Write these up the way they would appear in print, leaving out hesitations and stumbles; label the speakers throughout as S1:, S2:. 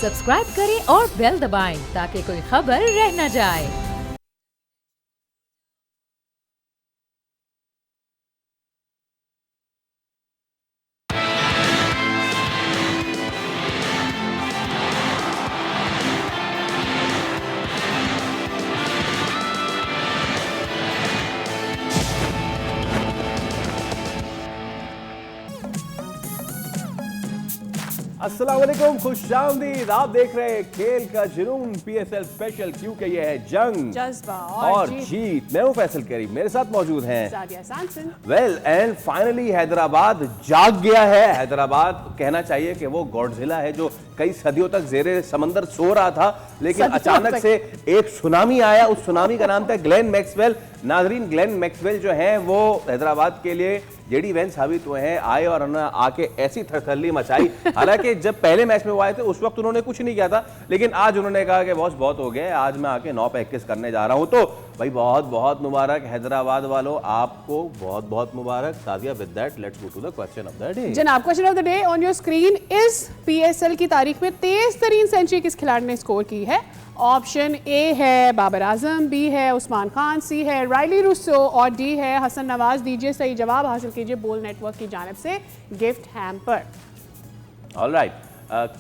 S1: Subscribe करें और bell दबाएं ताकि कोई खबर रह न जाए।
S2: अस्सलाम वालेकुम, खुशामदीद। आप देख रहे हैं खेल का जुनून PSL स्पेशल, क्योंकि ये है जंग
S3: जज्बा
S2: और जीत। मैं हूं फैसल करीम, मेरे साथ मौजूद हैं
S3: Sadia Samson.
S2: Well and finally Hyderabad जाग गया है। हैदराबाद कहना चाहिए कि वो गॉडजिला है जो कई सदियों तक जेरे समंदर सो रहा था, लेकिन अचानक से एक सुनामी आया। उस सुनामी का नाम था ग्लेन मैक्सवेल। नाजरीन, ग्लेन मैक्सवेल जो हैं वो हैदराबाद के लिए जेडी वैन साबित हुए हैं। आए और उन्होंने आके ऐसी थरथरली मचाई। हालांकि जब पहले मैच में वो आए थे उस वक्त उन्होंने कुछ नहीं किया था, लेकिन आज उन्होंने कहा कि बॉस बहुत हो गया, आज मैं आके 9 पे 21 करने जा रहा हूं। तो भाई बहुत बहुत मुबारक हैदराबाद वालों, आपको बहुत बहुत मुबारक। Sadia, with that let's go to the question of the day.
S3: जनाब, question of the day on your screen. इस PSL की तारीख में तेज तरीन सेंचुरी किस खिलाड़ी ने स्कोर की है? ऑप्शन ए है बाबर आजम, बी है उस्मान खान, सी है राइली रूसो और डी है हसन नवाज। दीजिए सही जवाब, हासिल कीजिए बोल नेटवर्क की जानिब से गिफ्ट हैम्पर।
S2: ऑलराइट,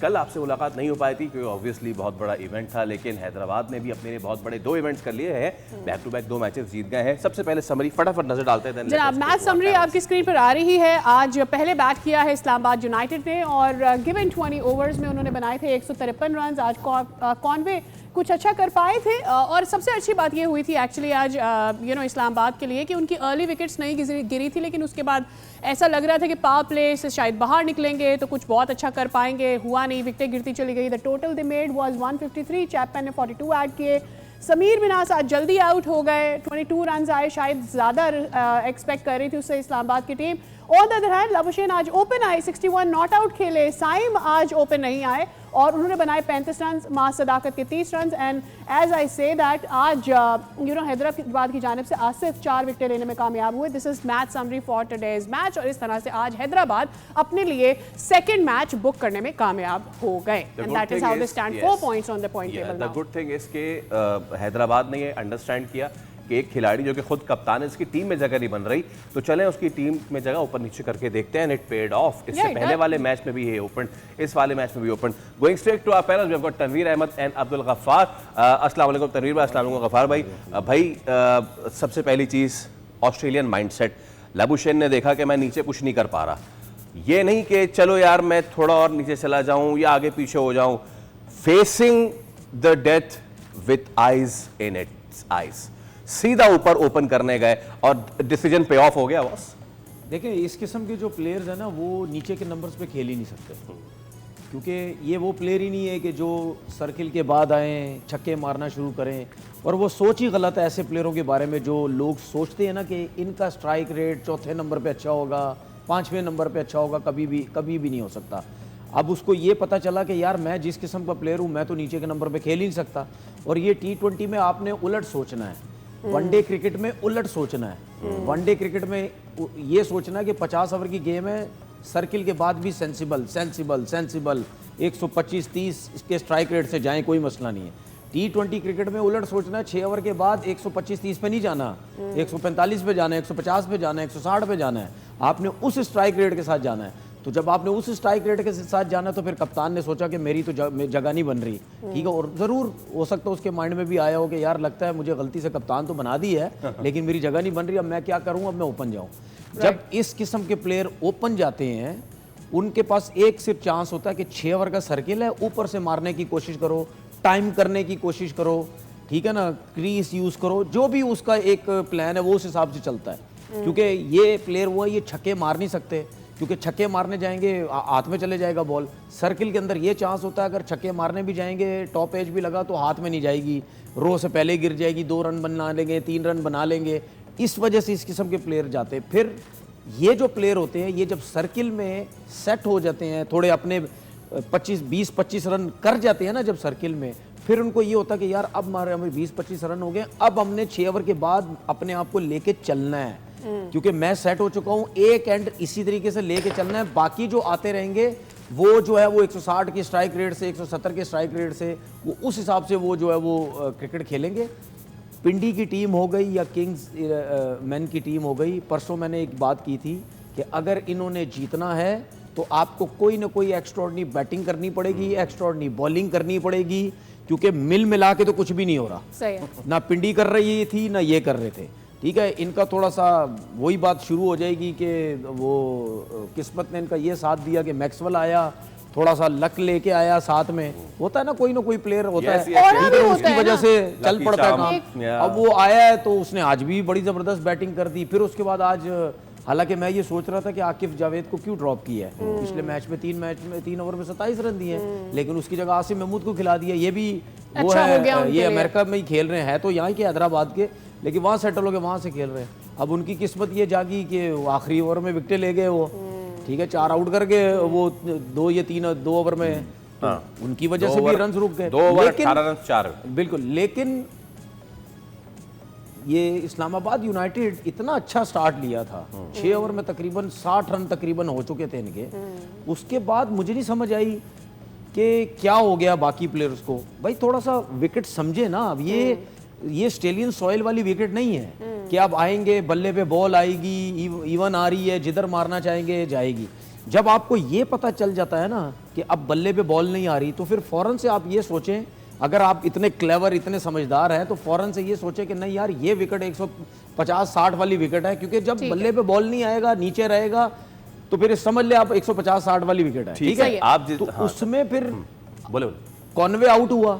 S2: कल आपसे मुलाकात नहीं हो पाई थी क्योंकि ऑब्वियसली बहुत बड़ा इवेंट था, लेकिन हैदराबाद ने भी अपने लिए बहुत बड़े 2 इवेंट्स कर लिए हैं। बैक टू बैक 2 मैचेस जीत गए हैं। सबसे पहले समरी फटाफट नजर डालते हैं।
S3: जनाब, मैच समरी आपकी स्क्रीन पर आ रही है। आज पहले बैट किया है इस्लामाबाद यूनाइटेड ने और गिवन 20 ओवर्स में उन्होंने बनाए थे 153 रन। आज कॉनवे कुछ अच्छा कर पाए थे और सबसे अच्छी बात ये हुई थी एक्चुअली आज इस्लामाबाद के लिए कि उनकी अर्ली विकेट्स नहीं गिरी थी, लेकिन उसके बाद ऐसा लग रहा था कि पावर प्ले से शायद बाहर निकलेंगे तो कुछ बहुत अच्छा कर पाएंगे। हुआ नहीं, विकेटें गिरती चली गई। The total they made was 153। Chapman ने 42 ऐड किए। समीर मिनास आज जल्दी आउट हो गए। 22 रन आए, शायद ज़्यादा एक्सपेक्ट कर रही थी उससे इस्लामाबाद की team. On the other hand Labuschagne आज ओपन आए, 61 नॉट आउट खेले। साइम आज ओपन नहीं आए और उन्होंने बनाए 35 रन, मां सदाकत के 30 run. And as I say that आज हैदराबाद की जानिब से आसिफ 4 विकेटें लेने में कामयाब हुए। This is match summary for today's match और इस तरह से आज हैदराबाद अपने लिए सेकंड मैच बुक करने में कामयाब हो गए। And that is how they stand 4 points on the point table now.
S2: The good thing is के हैदराबाद ने ये अंडरस्टैंड किया कि एक खिलाड़ी जो कि खुद कप्तान है, इसकी टीम में जगह नहीं बन रही, तो चलें उसकी टीम में जगह ऊपर नीचे करके देखते हैं। It paid of. इससे पहले वाले मैच में भी ये ओपन, इस वाले मैच में भी open. Going straight to our panel, we have got Tanveer Ahmed and Abdul Gaffar. अस्सलाम वालेकुम तनवीर भाई, अस्सलाम वालेकुम गफ्फार भाई। भाई सबसे पहली चीज़ ऑस्ट्रेलियन माइंडसेट। लबुशेन ने देखा कि मैं नीचे कुछ नहीं कर पा रहा, ये नहीं कि चलो यार मैं थोड़ा और नीचे चला जाऊँ या आगे पीछे हो जाऊँ। Facing the death with eyes in its eyes, सीधा ऊपर ओपन करने गए और डिसीजन पे ऑफ हो गया बॉस।
S4: देखिए, इस किस्म के जो प्लेयर्स हैं ना वो नीचे के नंबर्स पे खेल ही नहीं सकते, क्योंकि ये वो प्लेयर ही नहीं है कि जो सर्किल के बाद आए छक्के मारना शुरू करें। और वो सोच ही गलत है ऐसे प्लेयरों के बारे में जो लोग सोचते हैं ना कि इनका स्ट्राइक रेट 4थे नंबर पे अच्छा होगा, 5वें नंबर पे अच्छा होगा। कभी भी नहीं हो सकता। अब उसको ये पता चला कि यार मैं जिस किस्म का प्लेयर हूँ मैं तो नीचे के नंबर पे खेल ही नहीं सकता। और ये T20 में आपने उलट सोचना है, वनडे क्रिकेट में उलट सोचना है। वनडे क्रिकेट में ये सोचना है कि 50 ओवर की गेम है, सर्किल के बाद भी सेंसिबल 125-30 के स्ट्राइक रेट से जाएं, कोई मसला नहीं है। T20 क्रिकेट में उलट सोचना है, 6 ओवर के बाद 125-30 पे नहीं जाना, 145 पे जाना है, 150 पे जाना है, 160 पे जाना है। आपने उस स्ट्राइक रेट के साथ जाना है। तो जब आपने उस स्ट्राइक रेट के साथ जाना तो फिर कप्तान ने सोचा कि मेरी तो जगह नहीं बन रही, ठीक है। और ज़रूर हो सकता है उसके माइंड में भी आया हो कि यार लगता है मुझे गलती से कप्तान तो बना दी है, लेकिन मेरी जगह नहीं बन रही, अब मैं क्या करूँ, अब मैं ओपन जाऊँ। जब इस किस्म के प्लेयर ओपन जाते हैं उनके पास एक सिर्फ चांस होता है कि 6 ओवर का सर्किल है, ऊपर से मारने की कोशिश करो, टाइम करने की कोशिश करो, ठीक है ना, क्रीज यूज़ करो, जो भी उसका एक प्लान है वो उस हिसाब से चलता है। क्योंकि ये प्लेयर वो है, ये छक्के मार नहीं सकते, क्योंकि छक्के मारने जाएंगे हाथ में चले जाएगा बॉल। सर्किल के अंदर ये चांस होता है अगर छक्के मारने भी जाएंगे, टॉप एज भी लगा तो हाथ में नहीं जाएगी, रो से पहले गिर जाएगी, 2 रन बना लेंगे, 3 रन बना लेंगे। इस वजह से इस किस्म के प्लेयर जाते हैं। फिर ये जो प्लेयर होते हैं ये जब सर्किल में सेट हो जाते हैं, थोड़े अपने 20-25 रन कर जाते हैं ना जब सर्किल में, फिर उनको ये होता है कि यार अब हमारे 20-25 रन हो गए, अब हमने 6 ओवर के बाद अपने आप को लेके चलना है, क्योंकि मैं सेट हो चुका हूं, एक एंड इसी तरीके से लेके चलना है, बाकी जो आते रहेंगे वो जो है वो 160 की स्ट्राइक रेट से 170 के स्ट्राइक रेट से वो उस हिसाब से वो जो है वो क्रिकेट खेलेंगे। पिंडी की टीम हो गई या किंग्स मैन की टीम हो गई, परसों मैंने एक बात की थी कि अगर इन्होंने जीतना है तो आपको कोई ना कोई एक्स्ट्राऑर्डिनरी बैटिंग करनी पड़ेगी, एक्स्ट्राऑर्डिनरी बॉलिंग करनी पड़ेगी, क्योंकि मिल मिला के तो कुछ भी नहीं हो रहा।
S3: सही है।
S4: ना पिंडी कर रही थी ना ये कर रहे थे, ठीक है। इनका थोड़ा सा वही बात शुरू हो जाएगी कि वो किस्मत ने इनका ये साथ दिया कि मैक्सवेल आया, थोड़ा सा लक लेके आया साथ में, होता है ना कोई प्लेयर होता
S2: Yes,
S4: है
S2: yes,
S3: और भी होता
S4: उसकी
S3: है
S4: वजह
S3: ना।
S4: से चल
S2: Lucky
S4: पड़ता है
S2: charm,
S4: काम।
S2: yeah.
S4: अब वो आया है तो उसने आज भी बड़ी जबरदस्त बैटिंग कर दी। फिर उसके बाद आज हालांकि मैं ये सोच रहा था कि आकिफ जावेद को क्यों ड्रॉप किया है, पिछले मैच में 3 ओवर में 27 रन दिए, लेकिन उसकी जगह आसिम महमूद को खिला दिया। ये भी वो
S3: अच्छा हो गया
S4: है,
S3: उनके
S4: ये
S3: लिए।
S4: अमेरिका में ही खेल रहे हैं तो यहाँ के हैदराबाद के, लेकिन वहाँ सेटल हो गए, वहाँ से खेल रहे हैं। अब उनकी किस्मत ये जागी कि वो आखिरी ओवर में विकेटें ले गए वो, ठीक है, 4 आउट करके वो 2 या 3 ओवर में, तो उनकी वजह से भी रन रुक गए।
S2: 2 ओवर
S4: लेकिन
S2: 18 रन 4।
S4: बिल्कुल, लेकिन ये इस्लामाबाद यूनाइटेड इतना अच्छा स्टार्ट लिया था, 6 ओवर में तकरीबन 60 रन तकरीबन हो चुके थे इनके। उसके बाद मुझे नहीं समझ आई कि क्या हो गया बाकी प्लेयर्स को। भाई थोड़ा सा विकेट समझे ना। अब ये ऑस्ट्रेलियन सॉइल वाली विकेट नहीं है कि आप आएंगे बल्ले पे बॉल आएगी, इवन आ रही है, जिधर मारना चाहेंगे जाएगी। जब आपको ये पता चल जाता है ना कि अब बल्ले पे बॉल नहीं आ रही, तो फिर फौरन से आप ये सोचें, अगर आप इतने क्लेवर इतने समझदार हैं तो फौरन से ये सोचें कि नहीं यार ये विकेट 150-60 वाली विकेट है, क्योंकि जब बल्ले पे बॉल नहीं आएगा, नीचे रहेगा, तो फिर समझ ले आप 150-60 वाली विकेट है, ठीक है।
S2: आप
S4: तो उसमें फिर
S2: बोले
S4: कॉनवे आउट हुआ,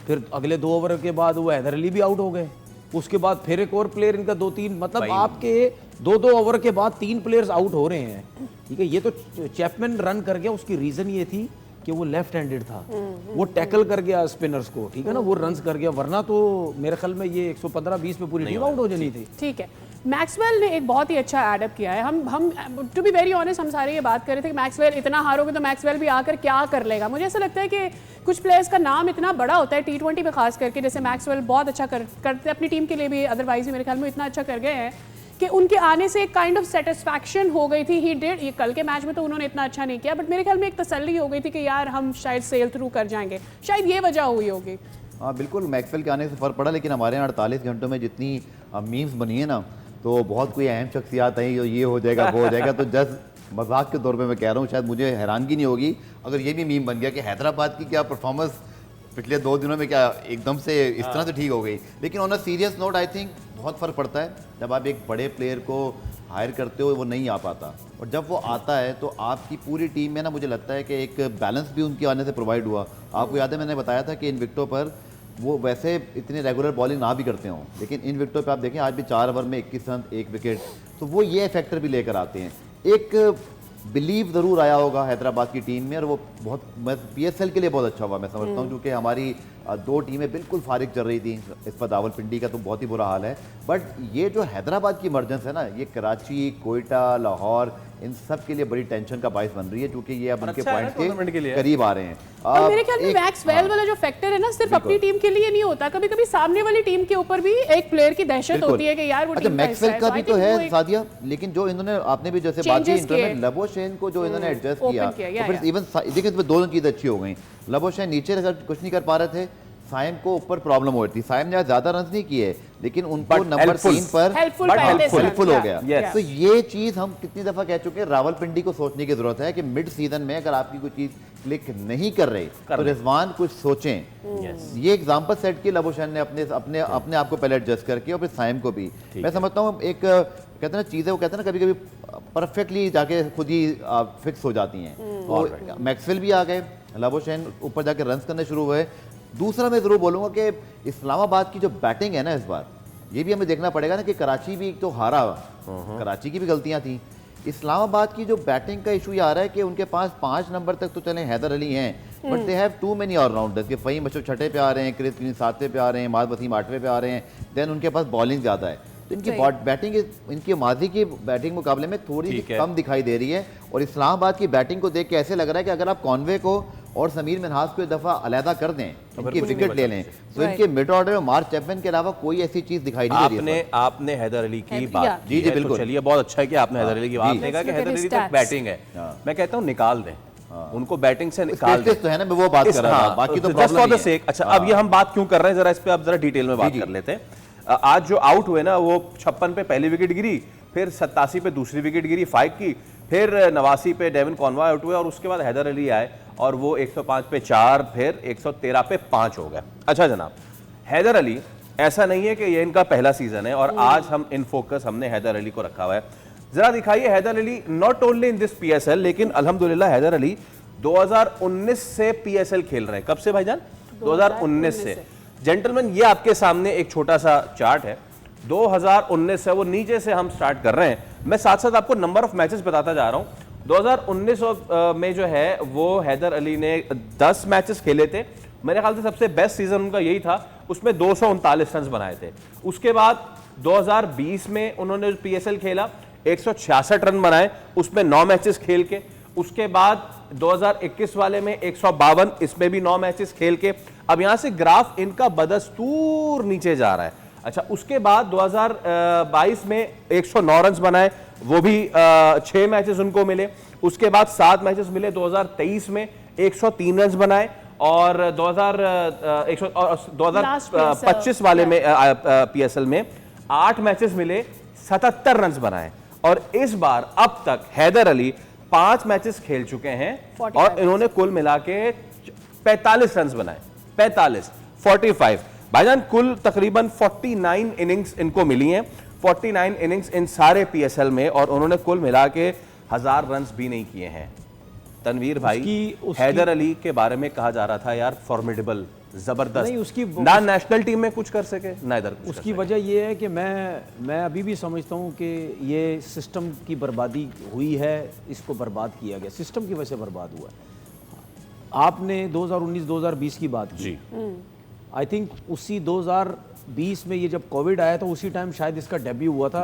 S4: फिर अगले 2 ओवर के बाद वो हैदर अली भी आउट हो गए, उसके बाद फिर एक और प्लेयर इनका 2-3, मतलब आपके 2-2 ओवर के बाद 3 प्लेयर्स आउट हो रहे हैं, ठीक है। ये तो चैपमैन रन कर गया, उसकी रीजन ये थी कि वो लेफ्ट हैंडेड था, वो टैकल कर गया स्पिनर्स को, ठीक है ना, वो रन्स कर गया, वरना तो मेरे ख्याल में ये 115-20 पे पूरी टीम आउट हो जानी थी।
S3: ठीक है। मैक्सवेल ने एक बहुत ही अच्छा एडअप किया है। हम टू बी वेरी ऑनेस्ट, हम सारे ये बात कर रहे थे कि मैक्सवेल इतना हारोगे तो मैक्सवेल भी आकर क्या कर लेगा। मुझे ऐसा लगता है कि कुछ प्लेयर्स का नाम इतना बड़ा होता है T20 में खास करके, जैसे मैक्सवेल बहुत अच्छा करते अपनी टीम के लिए भी, अदरवाइज भी मेरे ख्याल में इतना अच्छा कर गए हैं कि उनके आने से एक काइंड ऑफ सेटिस्फैक्शन हो गई थी। ही डिड, ये कल के मैच में तो उन्होंने इतना अच्छा नहीं किया, बट मेरे ख्याल में एक तसल्ली हो गई थी कि यार हम शायद सेल थ्रू कर जाएंगे, शायद ये वजह हुई होगी।
S5: हाँ बिल्कुल, मैक्सवेल के आने से फ़र्क पड़ा, लेकिन हमारे यहाँ 48 घंटों में जितनी मीम्स बनी है ना, तो बहुत कोई अहम शख्सियात आई, ये हो जाएगा वो हो जाएगा, तो जस्ट मजाक के तौर पे मैं कह रहा हूँ, शायद मुझे हैरानगी नहीं होगी अगर ये भी मीम बन गया कि हैदराबाद की क्या परफॉर्मेंस पिछले 2 दिनों में क्या एकदम से इस तरह से ठीक हो गई। लेकिन on a serious note I think बहुत फ़र्क पड़ता है जब आप एक बड़े प्लेयर को हायर करते हो, वो नहीं आ पाता, और जब वो आता है तो आपकी पूरी टीम में ना, मुझे लगता है कि एक बैलेंस भी उनके आने से प्रोवाइड हुआ। आपको याद है मैंने बताया था कि इन विकेटों पर वो वैसे इतने रेगुलर बॉलिंग ना भी करते हों, लेकिन इन विकेटों पे आप देखें आज भी 4 ओवर में 21 रन 1 विकेट, तो वो ये फैक्टर भी लेकर आते हैं। एक बिलीव ज़रूर आया होगा हैदराबाद की टीम में, और वो बहुत, मैं PSL के लिए बहुत अच्छा हुआ मैं समझता हूँ, क्योंकि हमारी 2 टीमें बिल्कुल फारिग चल रही थी। इस पर रावलपिंडी का तो बहुत ही बुरा हाल है, बट ये जो हैदराबाद की इमरजेंस है ना, ये कराची, कोयटा, लाहौर, इन सब के लिए बड़ी टेंशन का बाइस बन रही है, क्योंकि ये अब उनके पॉइंट के करीब आ रहे हैं।
S3: और मेरे ख्याल में मैक्सवेल वाला जो फैक्टर है ना, सिर्फ अपनी टीम के लिए नहीं होता, कभी कभी सामने वाली टीम के ऊपर भी एक प्लेयर की दहशत होती है कि यार वो
S5: अच्छा,
S3: टीम
S5: मैक्सवेल का भी तो है सादिया, लेकिन जो इन्होंने, आपने भी जैसे बात की इंटरनेट, लबोशेन को जो इन्होंने एडजस्ट किया, तो फिर इवन देखिए इसमें 2 चीज़ अच्छी हो गई। लबोशेन नीचे अगर कुछ नहीं कर पा रहे थे, साइम को ऊपर प्रॉब्लम हो रही थी, साइम ने ज़्यादा रन नहीं किए, लेकिन उनको नंबर 3 पर हेल्पफुल हो गया। तो ये चीज़ हम कितनी दफ़ा कह चुके हैं, रावलपिंडी को सोचने की जरूरत है कि मिड सीजन में अगर आपकी कोई चीज़ क्लिक नहीं कर रही तो रिजवान कुछ सोचें। ये एग्जांपल सेट किया लबोशेन ने अपने आप को पहले एडजस्ट करके, और फिर साइम को भी। मैं समझता हूँ एक कहते हैं ना चीज़ें, वो कहते हैं ना कभी कभी परफेक्टली जाके खुद ही फिक्स हो जाती हैं। तो मैक्सवेल भी आ गए, लबोशेन ऊपर जाके रन करने शुरू हुए। दूसरा मैं ज़रूर बोलूँगा कि इस्लामाबाद की जो बैटिंग है ना इस बार, ये भी हमें देखना पड़ेगा ना कि कराची भी तो हारा, कराची की भी गलतियाँ थी। इस्लामाबाद की जो बैटिंग का इशू ये आ रहा है कि उनके पास 5 नंबर तक तो चले हैदर अली हैं, but they have too many allrounders, कि फ़हीम अशरफ 6 पे आ रहे हैं, क्रिस ग्रीन 7 पे आ रहे हैं, माद वसीम 8 पे आ रहे हैं, देन उनके पास बॉलिंग ज़्यादा है। तो इनकी बैटिंग इनकी माजी की बैटिंग मुकाबले में थोड़ी कम दिखाई दे रही है, और इस्लामाबाद की बैटिंग को देख के ऐसे लग रहा है कि अगर आप कॉनवे को और समीर मिन्हाज को एक दफ़ा अलहदा कर दें, इनकी विकेट ले लें, तो इनके मिड ऑर्डर में मार्क चैपमैन के अलावा कोई ऐसी चीज दिखाई नहीं दे रही।
S2: आपने हैदर अली की बात,
S5: जी बिल्कुल,
S2: चलिए बहुत अच्छा है कि आपने हैदर अली की बात नहीं कहा कि हैदर अली तक बैटिंग है। मैं कहता हूँ निकाल दें, उनको बैटिंग से निकाल
S5: स्पेशलिस्ट तो है ना, मैं वो बात कर रहा था, बाकी तो
S2: जस्ट फॉर द
S5: प्रॉब्लम
S2: सेक। अच्छा, अब ये हम बात क्यों कर रहे हैं, जरा इस पे आप जरा डिटेल में बात कर लेते हैं। आज जो आउट हुए ना, वो 56 पे पहली विकेट गिरी, फिर 87 पे दूसरी विकेट गिरी 5 की, फिर 89 पे डेविन कॉनवा आउट हुए और उसके बाद हैदर अली आए और वो 105 पे 4, फिर 113 पे 5 हो गए। अच्छा जनाब, हैदर अली, ऐसा नहीं है कि ये इनका पहला सीजन है और आज हम इन फोकस हमने हैदर अली को रखा हुआ है। जरा दिखाइए Haider Ali, not only in this PSL, लेकिन अल्हम्दुलिल्लाह हैदर अली 2019 से पीएसएल खेल रहे हैं। कब से भाईजान? 2019 से। जेंटलमैन, ये आपके सामने एक छोटा सा चार्ट है, 2019 से, वो नीचे से हम स्टार्ट कर रहे हैं। मैं साथ साथ आपको नंबर ऑफ मैचेस बताता जा रहा हूं। 2019 में जो है वो हैदर अली ने 10 मैचेस खेले थे। मेरे ख्याल से सबसे बेस्ट सीजन उनका यही था, उसमें 239 रन बनाए थे। उसके बाद 2020 में उन्होंने पीएसएल खेला, 166 रन बनाए, उसमें 9 मैचेस खेल के। उसके बाद 2021 वाले में 152, इसमें भी 9 मैचेस खेल के। अब यहां से ग्राफ इनका बदस्तूर नीचे जा रहा है। अच्छा, उसके बाद 2022 में 109 रन बनाए, वो भी 6 मैचेस उनको मिले। उसके बाद 7 मैचेस मिले 2023 में, 103 रन बनाए और 2025 वाले में पीएसएल में 8 मैचेस मिले, 77 रन बनाए। और इस बार अब तक हैदर अली 5 मैचेस खेल चुके हैं और इन्होंने कुल मिला के 45 रन बनाए। 45 भाईजान, कुल तकरीबन 49 इनिंग्स इनको मिली हैं, 49 इनिंग्स इन सारे पीएसएल में, और उन्होंने कुल मिला के 1000 रन भी नहीं किए हैं। तनवीर भाई, हैदर अली के बारे में कहा जा रहा था यार फॉर्मिडेबल, जबरदस्त,
S4: उसकी
S2: ना नेशनल टीम में कुछ कर सके ना इधर।
S4: उसकी वजह यह है कि मैं अभी भी समझता हूं कि ये सिस्टम की बर्बादी हुई है, इसको बर्बाद किया गया, सिस्टम की वजह से बर्बाद हुआ है। आपने 2019-2020 की बात की, आई थिंक उसी 2020 में ये जब कोविड आया था, उसी टाइम शायद इसका डेब्यू हुआ था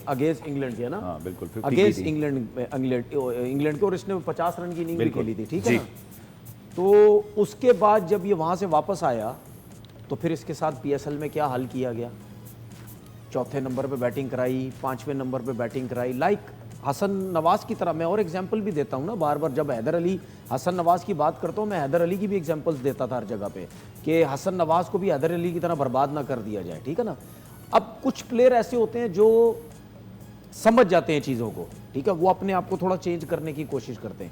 S4: अगेंस्ट इंग्लैंड के, है ना?
S5: हाँ, बिल्कुल,
S4: अगेंस्ट इंग्लैंड के, और इसने 50 रन की इनिंग भी खेली थी, ठीक है ना? तो उसके बाद जब ये वहाँ से वापस आया तो फिर इसके साथ पीएसएल में क्या हल किया गया? चौथे नंबर पे बैटिंग कराई, 5वें नंबर पे बैटिंग कराई, लाइक हसन नवाज की तरह। मैं और एग्जांपल भी देता हूँ ना, बार बार जब हैदर अली, हसन नवाज की बात करता हूँ, मैं हैदर अली की भी एग्जांपल्स देता था हर जगह पे कि हसन नवाज को भी हैदर अली की तरह बर्बाद ना कर दिया जाए, ठीक है ना? अब कुछ प्लेयर ऐसे होते हैं जो समझ जाते हैं चीज़ों को, ठीक है, वो अपने आप को थोड़ा चेंज करने की कोशिश करते हैं।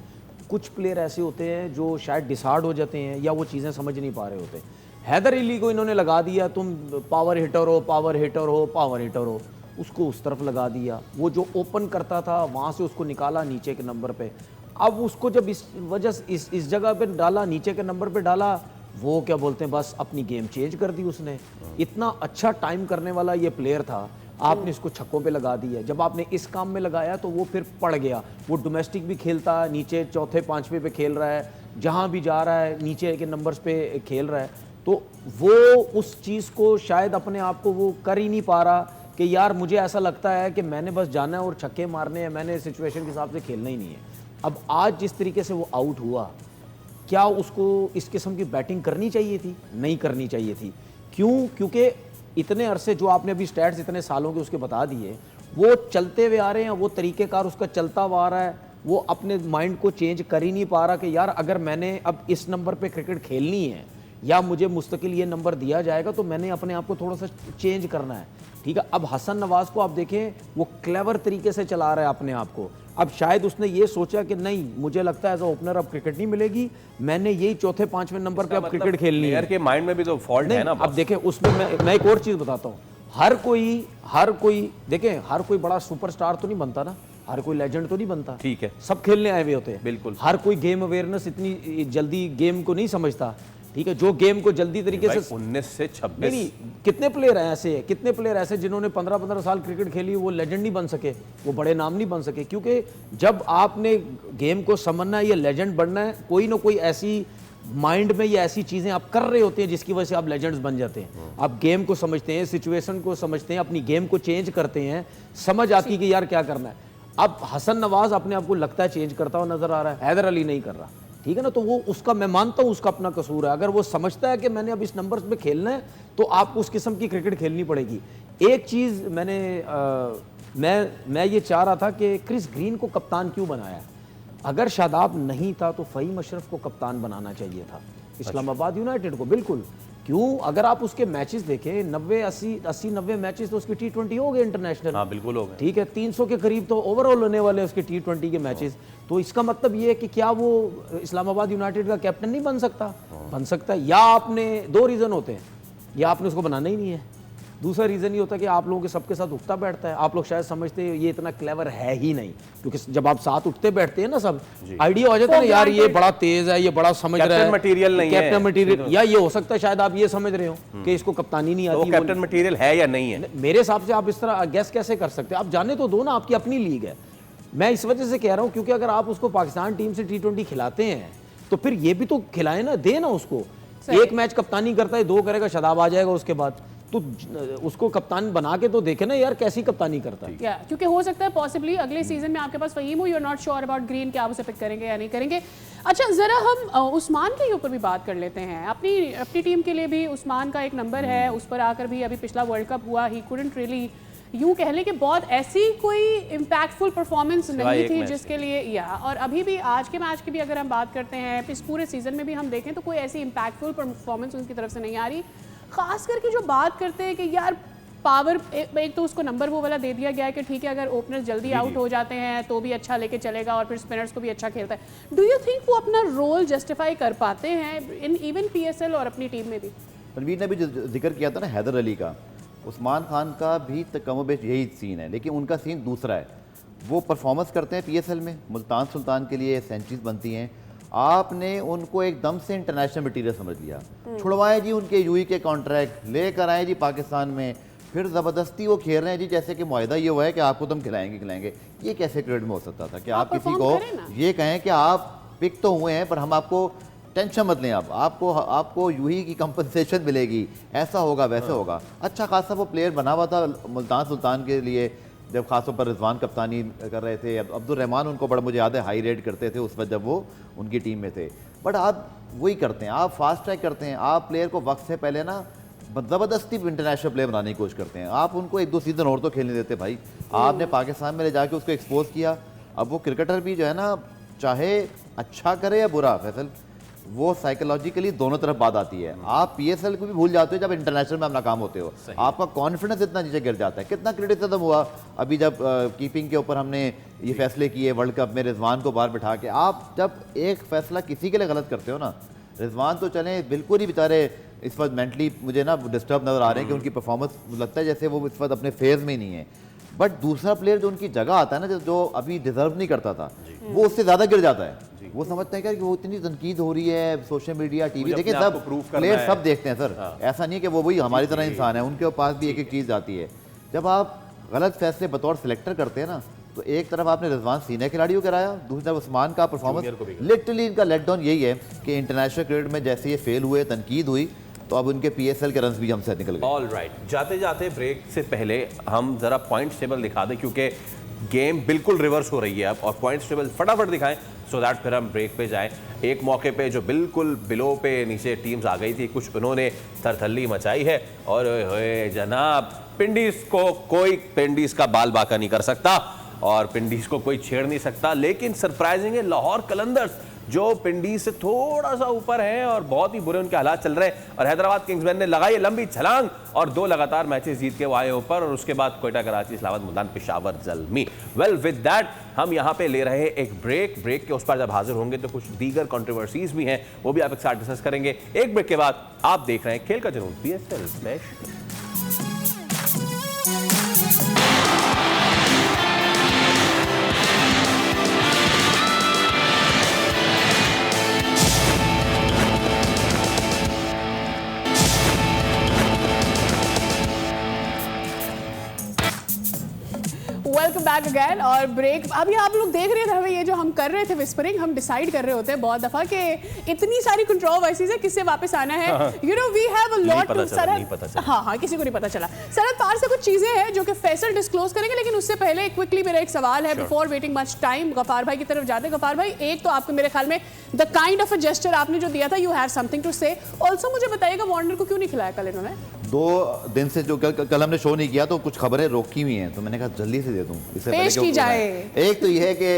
S4: कुछ प्लेयर ऐसे होते हैं जो शायद डिसहार्ड हो जाते हैं या वो चीज़ें समझ नहीं पा रहे होते। हैदर अली को इन्होंने लगा दिया, तुम पावर हिटर हो, पावर हिटर हो, पावर हिटर हो, उसको उस तरफ लगा दिया। वो जो ओपन करता था वहाँ से उसको निकाला नीचे के नंबर पे। अब उसको जब इस वजह से इस जगह पे डाला, नीचे के नंबर पे डाला, वो क्या बोलते हैं, बस अपनी गेम चेंज कर दी उसने। इतना अच्छा टाइम करने वाला ये प्लेयर था, आपने इसको छक्कों पे लगा दिया। जब आपने इस काम में लगाया तो वो फिर पड़ गया। वो डोमेस्टिक भी खेलता है, नीचे चौथे 5वें पे खेल रहा है, जहाँ भी जा रहा है नीचे के नंबर्स पे खेल रहा है। तो वो उस चीज़ को शायद अपने आप को वो कर ही नहीं पा रहा कि यार मुझे ऐसा लगता है कि मैंने बस जाना है और छक्के मारने हैं, मैंने सिचुएशन के हिसाब से खेलना ही नहीं है। अब आज जिस तरीके से वो आउट हुआ, क्या उसको इस किस्म की बैटिंग करनी चाहिए थी? नहीं करनी चाहिए थी। क्यों? क्योंकि इतने अरसे जो आपने अभी स्टैट्स इतने सालों के उसके बता दिए, वो चलते हुए आ रहे हैं, वो तरीक़ेकार उसका चलता हुआ आ रहा है। वो अपने माइंड को चेंज कर ही नहीं पा रहा कि यार अगर मैंने अब इस नंबर पे क्रिकेट खेलनी है या मुझे मुस्तकिल ये नंबर दिया जाएगा तो मैंने अपने आप को थोड़ा सा चेंज करना है, ठीक है। अब हसन नवाज को आप देखें, वो क्लेवर तरीके से चला रहा है अपने आप को। अब शायद उसने ये सोचा कि नहीं, मुझे लगता है एज अ ओपनर अब क्रिकेट नहीं मिलेगी, मैंने यही चौथे 5वें नंबर पे अब क्रिकेट खेलनी है।
S2: के माइंड में भी तो फॉल्ट है ना।
S4: अब देखें उसमें मैं एक और चीज़ बताता हूँ। हर कोई देखें, हर कोई बड़ा सुपरस्टार तो नहीं बनता ना, हर कोई लेजेंड तो नहीं बनता,
S2: ठीक है।
S4: सब खेलने आए हुए होते हैं,
S2: बिल्कुल।
S4: हर कोई गेम अवेयरनेस इतनी जल्दी गेम को नहीं समझता, ठीक है। जो गेम को जल्दी तरीके से
S2: 19 से 26
S4: नहीं, कितने प्लेयर ऐसे हैं, कितने प्लेयर ऐसे जिन्होंने 15-15 साल क्रिकेट खेली, वो लेजेंड नहीं बन सके, वो बड़े नाम नहीं बन सके। क्योंकि जब आपने गेम को समझना है या लेजेंड बनना है, कोई ना कोई ऐसी माइंड में ये ऐसी चीज़ें आप कर रहे होते हैं जिसकी वजह से आप लेजेंड्स बन जाते हैं। आप गेम को समझते हैं, सिचुएशन को समझते हैं, अपनी गेम को चेंज करते हैं, समझ आती है कि यार क्या करना है। अब हसन नवाज अपने आप को लगता है चेंज करता हुआ नजर आ रहा है, हैदर अली नहीं कर रहा, ठीक है ना। तो वो उसका, मैं मानता हूँ उसका अपना कसूर है। अगर वो समझता है कि मैंने अब इस नंबर्स में खेलना है तो आपको उस किस्म की क्रिकेट खेलनी पड़ेगी। एक चीज़ मैं ये चाह रहा था कि क्रिस ग्रीन को कप्तान क्यों बनाया। अगर शादाब नहीं था तो फ़हीम अशरफ को कप्तान बनाना चाहिए था इस्लामाबाद यूनाइटेड को, बिल्कुल। क्यों? अगर आप उसके मैचेस देखें 90-80-90 मैचेस तो उसके T20 हो गए इंटरनेशनल।
S2: हाँ बिल्कुल हो गए,
S4: ठीक है, 300 के करीब तो ओवरऑल होने वाले उसके T20 के मैचेस। तो इसका मतलब ये है कि क्या वो इस्लामाबाद यूनाइटेड का कैप्टन नहीं बन सकता? बन सकता है। या आपने, दो रीज़न होते हैं, या आपने उसको बनाना ही नहीं है, दूसरा रीज़न ये होता है कि आप लोगों के सबके साथ उठता बैठता है। आप लोग शायद समझते हैं ये इतना क्लेवर है ही नहीं, क्योंकि जब आप साथ उठते बैठते हैं ना सब आइडिया हो जाता है ना, यार ये बड़ा तेज है, ये बड़ा समझ रहा है,
S2: मटेरियल नहीं है,
S4: कैप्टन मटेरियल। या ये हो सकता है शायद आप ये समझ रहे हो कि इसको कप्तानी नहीं आती,
S2: कैप्टन मटेरियल है या नहीं है।
S4: मेरे हिसाब से आप इस तरह गैस कैसे कर सकते हैं? आप जाने तो दो ना, आपकी अपनी लीग है। मैं इस वजह से कह रहा हूँ क्योंकि अगर आप उसको पाकिस्तान टीम से T20 खिलाते हैं तो फिर ये भी तो खिलाए ना, दे ना उसको। एक मैच कप्तानी करता है, 2 करेगा, शादाब आ जाएगा उसके बाद, तो उसको कप्तान बना के तो देखे ना यार कैसी कप्तानी करता है।
S3: क्योंकि हो सकता है पॉसिबली अगले सीजन में आपके पास फ़हीम हो, you are not sure about Green कि आप उसे पिक करेंगे या नहीं करेंगे। अच्छा, ज़रा हम उस्मान के ऊपर भी बात कर लेते हैं। अपनी टीम के लिए भी उस्मान का एक नंबर है, उस पर आकर भी अभी पिछला वर्ल्ड कप हुआ, ही कुडंट रियली, यूँ कह लें कि बहुत ऐसी कोई इम्पैक्टफुल परफॉर्मेंस नहीं थी जिसके लिए, या और अभी भी आज के मैच की भी अगर हम बात करते हैं, इस पूरे सीजन में भी हम देखें तो कोई ऐसी इम्पैक्टफुल परफॉर्मेंस उनकी तरफ से नहीं आ रही। खास करके जो बात करते हैं कि यार पावर, एक तो उसको नंबर वो वाला दे दिया गया है कि ठीक है अगर ओपनर्स जल्दी आउट हो जाते हैं तो भी अच्छा लेके चलेगा और फिर स्पिनर्स को भी अच्छा खेलता है। डू यू थिंक वो अपना रोल जस्टिफाई कर पाते हैं इन इवन PSL और अपनी टीम में भी?
S5: तनवीर ने भी जिक्र किया था ना हैदर अली का, उस्मान खान का भी कमोबेश यही सीन है, लेकिन उनका सीन दूसरा है। वो परफॉर्मेंस करते हैं PSL में, मुल्तान सुल्तान के लिए सेंचुरीज बनती हैं, आपने उनको एकदम से इंटरनेशनल मटीरियल समझ लिया, छुड़वाएं जी उनके यूई के कॉन्ट्रैक्ट, लेकर आए जी पाकिस्तान में, फिर ज़बरदस्ती वो खेल रहे हैं जी जैसे कि मुआहदा ये हुआ है कि आपको तुम खिलाएंगे। ये कैसे क्रिकेट में हो सकता था कि आप किसी को ये कहें कि आप पिक तो हुए हैं पर हम आपको, टेंशन मत लें, आपको यूई की कंपनसेशन मिलेगी, ऐसा होगा वैसे होगा। अच्छा खासा वो प्लेयर बना हुआ था मुल्तान सुल्तान के लिए, जब खासतौर पर रिजवान कप्तानी कर रहे थे, अब्दुल रहमान उनको बड़ा मुझे याद है हाई रेट करते थे उस वक्त जब वो उनकी टीम में थे। बट आप वही करते हैं, आप फास्ट ट्रैक करते हैं, आप प्लेयर को वक्त से पहले ना ज़बरदस्ती इंटरनेशनल प्लेयर बनाने की कोशिश करते हैं, आप उनको 1-2 सीज़न और तो खेलने देते भाई। आपने पाकिस्तान में ले जाके उसको एक्सपोज किया, अब वो क्रिकेटर भी जो है ना चाहे अच्छा करे या बुरा, फैसल वो साइकोलॉजिकली दोनों तरफ बात आती है। आप PSL को भी भूल जाते हो जब इंटरनेशनल में आप नाकाम होते हो, आपका कॉन्फिडेंस इतना नीचे गिर जाता है। कितना क्रिटिसिज्म हुआ अभी जब कीपिंग के ऊपर हमने ये फैसले किए वर्ल्ड कप में रिजवान को बाहर बिठा के। आप जब एक फैसला किसी के लिए गलत करते हो ना, रिजवान तो चले बिल्कुल ही बेचारे इस वक्त मेंटली मुझे ना डिस्टर्ब नजर आ रहे हैं कि उनकी परफॉर्मेंस लगता है जैसे वो इस वक्त अपने फेज में ही नहीं है। बट दूसरा प्लेयर जो उनकी जगह आता है ना, जो अभी डिजर्व नहीं करता था, वो उससे ज्यादा गिर जाता है। वो समझते हैं कि वो इतनी तनकीद हो रही है, सोशल मीडिया, टीवी, देखिए सब प्लेयर सब देखते हैं सर। ऐसा नहीं है कि वो वही हमारी तरह इंसान है, उनके पास भी एक एक चीज़ आती है। जब आप गलत फैसले बतौर सिलेक्टर करते हैं ना, तो एक तरफ आपने रिजवान सीनियर खिलाड़ियों कराया, दूसरी तरफ उस्मान का परफॉर्मेंस, लिटरली इनका लेट डाउन यही है कि इंटरनेशनल क्रिकेट में जैसे ये फेल हुए, तनकीद हुई, तो अब उनके PSL के रन्स भी हमसे निकल गए।
S2: ऑल राइट, जाते जाते ब्रेक से पहले हम जरा पॉइंट्स टेबल दिखा दें क्योंकि गेम बिल्कुल रिवर्स हो रही है अब, और पॉइंट्स टेबल फटाफट दिखाएं सो दैट फिर हम ब्रेक पे जाएं। एक मौके पे जो बिल्कुल बिलो पे नीचे टीम्स आ गई थी, कुछ उन्होंने थरथल्ली मचाई है, और जनाब पिंडीज को कोई पिंडीज का बाल बाका नहीं कर सकता और पिंडीज को कोई छेड़ नहीं सकता। लेकिन सरप्राइजिंग है लाहौर कलंदर्स जो पिंडीज से थोड़ा सा ऊपर है और बहुत ही बुरे उनके हालात चल रहे हैं, और हैदराबाद किंग्समैन ने लगाई लंबी छलांग और 2 लगातार मैचेस जीत के वो आए ऊपर, और उसके बाद Quetta Karachi, Islamabad Multan, Peshawar, Zalmi. Well with that हम यहाँ पे ले रहे हैं एक ब्रेक के उस पर जब हाजिर होंगे तो कुछ दीगर कंट्रोवर्सीज भी हैं, वो भी आप एक साथ डिस्कस करेंगे। एक ब्रेक के बाद आप देख रहे हैं खेल का जुनून PSL special.
S3: Welcome back again. और ब्रेक अभी आप लोग देख रहे थे, हमें ये जो हम कर रहे थे विस्परिंग, हम डिसाइड कर रहे होते हैं बहुत दफा कि इतनी सारी कंट्रोवर्सीज है, किससे वापस आना है। You know we have a lot to सरहद, हाँ किसी को नहीं पता चला। सरहद पार से कुछ चीजें हैं जो कि फैसल डिस्क्लोज करेंगे, लेकिन उससे पहले क्विकली मेरा एक सवाल है before waiting much time. Ghaffar भाई की तरफ जाते हैं। गफार भाई, एक तो आपको मेरे ख्याल में the kind of a gesture आपने जो दिया था, यू हैव समथिंग टू से। ऑल्सो मुझे बताइएगा वार्नर को क्यों नहीं खिलाया कल इन्होंने?
S5: 2 दिन से जो कल हमने शो नहीं किया तो कुछ खबरें रोकी हुई हैं, तो मैंने कहा जल्दी से दे दूं। इससे
S3: पेश की जाए।
S5: एक तो ये है कि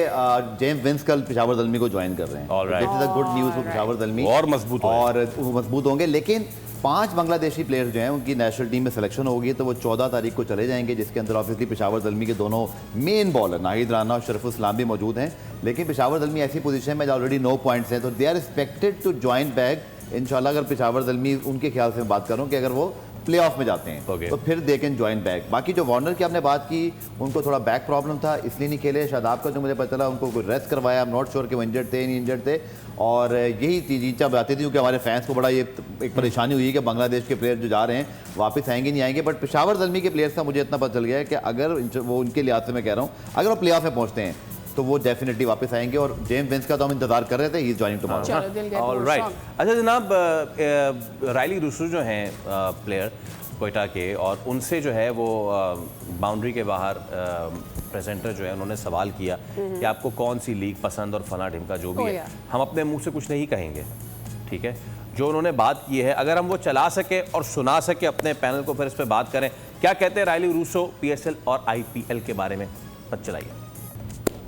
S5: जेम्स विंस कल पेशावर ज़ल्मी को ज्वाइन कर रहे हैं।
S2: Alright.
S5: This is a good news for Peshawar Zalmi
S2: और मजबूत हो
S5: और वो मजबूत होंगे। लेकिन 5 बांग्लादेशी प्लेयर्स जो हैं उनकी नेशनल टीम में सिलेक्शन होगी, तो वो 14 तारीख को चले जाएंगे, जिसके अंदर ऑब्वियसली पेशावर ज़ल्मी के दोनों मेन बॉलर नाहिद राना और शरफुल इस्लाम भी मौजूद हैं। लेकिन पेशावर ज़ल्मी ऐसी पोजीशन में ऑलरेडी 9 पॉइंट्स हैं, तो they are expected to join back इंशाल्लाह। अगर पेशावर ज़ल्मी उनके ख्याल से मैं बात कर रहा हूँ कि अगर वो प्ले ऑफ में जाते हैं
S2: Okay.
S5: तो फिर दे कैन ज्वाइन बैक। बाकी जो वार्नर की आपने बात की, उनको थोड़ा बैक प्रॉब्लम था इसलिए नहीं खेले। शादाब का जो मुझे पता चला उनको कोई रेस्ट करवाया, आई एम नॉट श्योर कि वो इंजर्ड थे नहीं इंजर्ड थे। और यही चीज़ जब आती थी क्योंकि हमारे फैंस को बड़ा ये एक परेशानी हुई है कि बांग्लादेश के प्लेयर जो जा रहे हैं वापस आएंगे नहीं आएंगे। बट पेशावर ज़ल्मी के प्लेयर्स का मुझे इतना पता चल गया है कि अगर वो उनके लिहाज से मैं कह रहा हूँ अगर वो प्ले ऑफ में पहुँचते हैं तो वो डेफिनेटली वापस आएंगे। और जेम्स विंस का तो हम इंतजार कर रहे थे, he is joining tomorrow.
S2: Alright. अच्छा जनाब, रायली रूसो जो हैं प्लेयर कोयटा के, और उनसे जो है वो बाउंड्री के बाहर प्रेजेंटर जो है उन्होंने सवाल किया कि आपको कौन सी लीग पसंद और फला ढिमका जो भी है। हम अपने मुंह से कुछ नहीं कहेंगे, ठीक है। जो उन्होंने बात की है अगर हम वो चला सके और सुना सके अपने पैनल को, फिर इस पर बात करें। क्या कहते हैं रायली रूसो पीएसएल और आईपीएल के बारे में? पता चलाइए।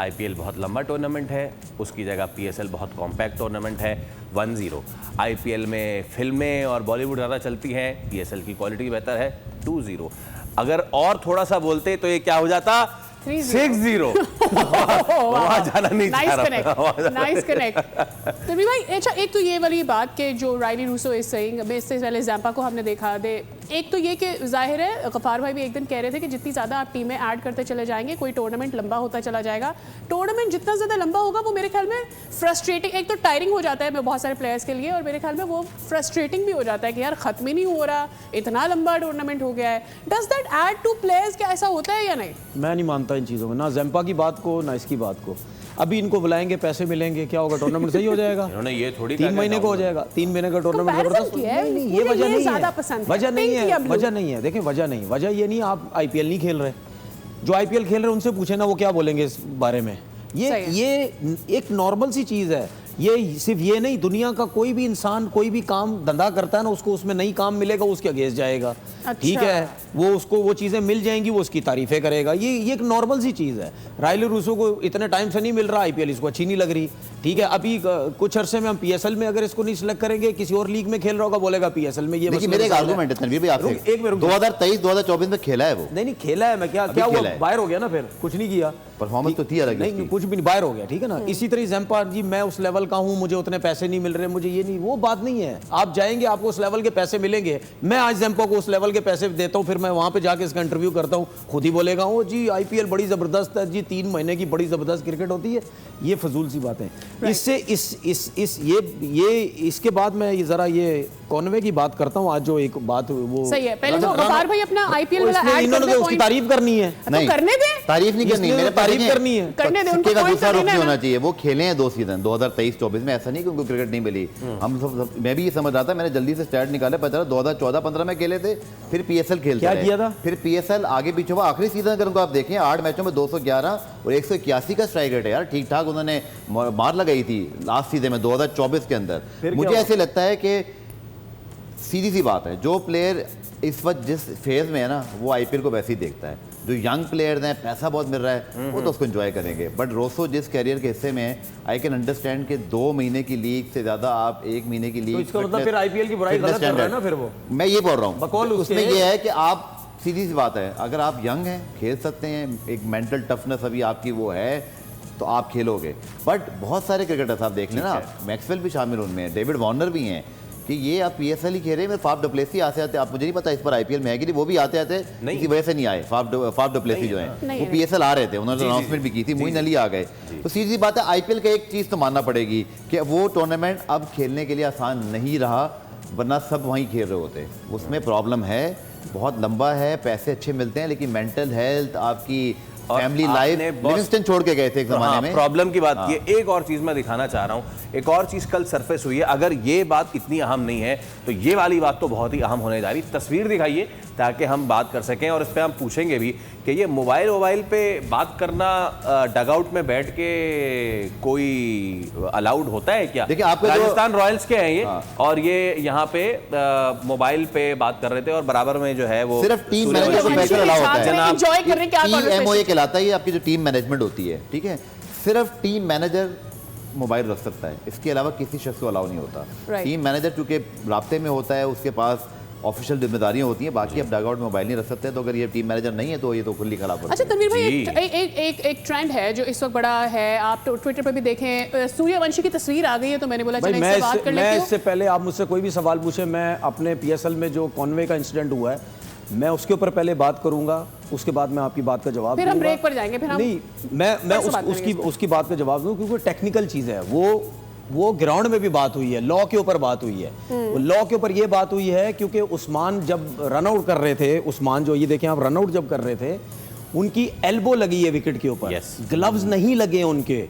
S2: आईपीएल बहुत लंबा टूर्नामेंट है, उसकी जगह पीएसएल बहुत कॉम्पैक्ट टूर्नामेंट है। 1-0 आईपीएल में फिल्में और बॉलीवुड ज़्यादा चलती हैं, पीएसएल की क्वालिटी बेहतर है। 2-0 अगर और थोड़ा सा बोलते तो ये क्या हो जाता? 6-0 वहाँ जाना नहीं चाह रहा।
S3: Nice connect. तो भाई अच्छा, एक तो ये वाली बात कि जो रायली रूसो इज सेइंग, इससे पहले ज़ैम्पा को हमने देखा दे, एक तो ये कि जाहिर है गफ़ार भाई भी एक दिन कह रहे थे कि जितनी ज़्यादा आप टीमें ऐड करते चले जाएंगे कोई टूर्नामेंट लंबा होता चला जाएगा। टूर्नामेंट जितना ज़्यादा लंबा होगा वो मेरे ख्याल में फ्रस्ट्रेटिंग, एक तो टायरिंग हो जाता है बहुत सारे प्लेयर्स के लिए, और मेरे ख्याल में वो फ्रस्ट्रेटिंग भी हो जाता है कि यार ख़त्म ही नहीं हो रहा, इतना लंबा टूर्नामेंट हो गया है। Does that add two players? क्या ऐसा होता है या नहीं?
S4: मैं नहीं मानता इन चीज़ों में, ना ज़ैम्पा की बात को ना इसकी बात को। अभी इनको बुलाएंगे, पैसे मिलेंगे, क्या होगा? टूर्नामेंट सही हो जाएगा।
S2: उन्होंने ये थोड़ी
S4: 3 महीने को हो जाएगा, 3 महीने का टूर्नामेंट जबरदस्त। नहीं, ये वजह नहीं है, वजह नहीं है, वजह नहीं है। देखिए वजह नहीं, वजह ये नहीं आप आईपीएल नहीं खेल रहे। जो आईपीएल खेल रहे हैं उनसे पूछे ना वो क्या बोलेंगे इस बारे में। ये एक नॉर्मल सी चीज़ है। ये सिर्फ ये नहीं, दुनिया का कोई भी इंसान कोई भी काम धंधा करता है ना, उसको उसमें नई काम मिलेगा उसके अगेंस्ट जाएगा। अच्छा। ठीक है, वो उसको वो चीज़ें मिल जाएंगी, वो उसकी तारीफें करेगा। ये एक नॉर्मल सी चीज़ है। रायली रूसो को इतने टाइम से नहीं मिल रहा, आईपीएल इसको अच्छी नहीं लग रही। ठीक है, अभी कुछ अरसे में हम पीएसएल में अगर इसको नहीं सिलेक्ट करेंगे, किसी और लीग में खेल रहा होगा, बोलेगा पीएसएल में। ये
S5: मेरे एक आर्गुमेंट है तनवीर भाई आपसे, 2023-2024 में खेला है वो?
S4: नहीं खेला है, मैं क्या हुआ? बाहर हो गया ना, फिर कुछ नहीं किया,
S5: परफॉर्मेंस तो थी अलग।
S4: नहीं कुछ भी नहीं, बाहर हो गया। ठीक है ना। इसी तरह ज़ैम्पा जी, मैं उस लेवल का हूँ, मुझे उतने पैसे नहीं मिल रहे, मुझे ये नहीं, वो बात नहीं है। आप जाएंगे, आपको उस लेवल के पैसे मिलेंगे। मैं आज ज़ैम्पा को उस लेवल के पैसे देता हूँ, फिर मैं वहाँ पे जाके इसका इंटरव्यू करता हूँ, खुद ही बोलेगा ओ जी आईपीएल बड़ी ज़बरदस्त है जी, 3 महीने की बड़ी ज़बरदस्त क्रिकेट होती है। ये फजूल सी बातें। इससे इसके बाद मैं ज़रा ये कॉनवे की बात करता हूँ। आज जो एक बात वो
S3: सही है, पहले तो गफार भाई अपना आईपीएल वाला ऐड
S4: इन्होंने तो उसकी तारीफ करनी है।
S5: नहीं
S3: करने दे,
S5: तारीफ नहीं करनी, मेरे
S4: तारीफ करनी है,
S3: करने दे,
S5: उनका दूसरा रुख नहीं होना चाहिए। वो खेले हैं 2 सीजन 2023-24 में, ऐसा नहीं कि उनको क्रिकेट नहीं मिली। हम सब मैं भी ये समझ रहा था, मैंने जल्दी से स्टैट निकाले, पता चला 2014-15 में खेले थे, फिर पीएसएल खेलते
S4: क्या किया था,
S5: फिर पीएसएल आगे पीछे हुआ। आखिरी सीजन अगर उनको आप देखें 8 मैचों में 211 और 181 का स्ट्राइक रेट है यार, ठीक ठाक उन्होंने मार लगाई थी लास्ट सीजन में 2024 के अंदर। मुझे ऐसे लगता है कि सीधी सी बात है, जो प्लेयर इस वक्त जिस फेज में है ना, वो आईपीएल को वैसे ही देखता है। जो यंग प्लेयर्स हैं, पैसा बहुत मिल रहा है, वो तो उसको एंजॉय करेंगे। बट रोसो जिस कैरियर के हिस्से में है, आई कैन अंडरस्टैंड कि 2 महीने की लीग से ज्यादा आप 1 महीने की लीग,
S4: तो इसका मतलब फिर आईपीएल की बुराई गलत कर रहा है ना। फिर वो
S5: मैं ये बोल रहा हूँ, उसमें ये है कि आप सीधी सी बात है, अगर आप यंग हैं, खेल सकते हैं, एक मेंटल टफनेस अभी आपकी वो है, तो आप खेलोगे। बट बहुत सारे क्रिकेटर्स आप देख लेना, मैक्सवेल भी शामिल उनमें है, डेविड वार्नर भी हैं, कि ये आप पीएसएल ही खेल रहे हैं। फाफ डुप्लेसी आते आते, आप मुझे नहीं पता इस पर आईपीएल में है कि नहीं, वो भी आते आते किसी वजह से नहीं आए। फाफ डुप्लेसी जो है वो पीएसएल आ रहे थे, उन्होंने अनाउंसमेंट भी की थी, मोइन अली आ गए। तो सीधी बात है, आईपीएल का एक चीज़ तो मानना पड़ेगी कि वो टूर्नामेंट अब खेलने के लिए आसान नहीं रहा, वरना सब वहीं खेल रहे होते। उसमें प्रॉब्लम है, बहुत लंबा है, पैसे अच्छे मिलते हैं, लेकिन मेंटल हेल्थ आपकी फैमिली लाइफ, लिविंगस्टन छोड़ के गए थे एक ज़माने में।
S2: प्रॉब्लम की बात की। एक और चीज़ मैं दिखाना चाह रहा हूँ, एक और चीज़ कल सरफेस हुई है। अगर ये बात इतनी अहम नहीं है तो ये वाली बात तो बहुत ही अहम होने जा रही। तस्वीर दिखाइए ताकि हम बात कर सकें, और इस पर हम पूछेंगे भी कि ये मोबाइल पे बात करना डगआउट में बैठ के कोई अलाउड होता है क्या?
S5: देखिए, आपके
S2: राजस्थान रॉयल्स के हैं ये, और ये यहाँ पे मोबाइल पे बात कर रहे थे, और बराबर में जो है वो
S5: सिर्फ टीम मैनेजर को बैठकर अलाउ होता है।
S3: एंजॉय कर रहे हैं, क्या
S5: टीएमओए कहलाता है ये आपकी जो टीम मैनेजमेंट होती है, ठीक है। सिर्फ टीम मैनेजर मोबाइल रख सकता है, इसके अलावा किसी शख्स को अलाउ नहीं होता। टीम मैनेजर चूँकि राब्ते में होता है, उसके पास ऑफिशियल जिम्मेदारियां होती हैं, बाकी अब डगआउट में मोबाइल नहीं रख सकते। तो अगर ये टीम मैनेजर नहीं है तो ये तो खुली खिलाफ होती है।
S3: अच्छा तनवीर भाई, एक ट्रेंड है जो इस वक्त बड़ा है, आप ट्विटर पर भी देखें, सूर्यवंशी की तस्वीर आ गई है, तो मैंने बोला चलो इससे बात कर लेते हैं।
S4: इससे पहले आप मुझसे कोई भी सवाल पूछे, मैं अपने PSL में जो कॉन्वे का इंसिडेंट हुआ है मैं उसके ऊपर पहले बात करूंगा, उसके बाद मैं आपकी बात का जवाब
S3: फिर हम ब्रेक पर जाएंगे, फिर हम
S4: नहीं मैं उसकी बात का जवाब दूं, क्योंकि टेक्निकल चीज़ है वो ग्राउंड में भी बात हुई है, लॉ के ऊपर बात हुई है। लॉ के ऊपर ये बात हुई है क्योंकि उस्मान जब रन आउट कर रहे थे, उस्मान जो ये देखें आप, रन आउट जब कर रहे थे उनकी एल्बो लगी है विकेट के ऊपर, ग्लव्स नहीं लगे उनके,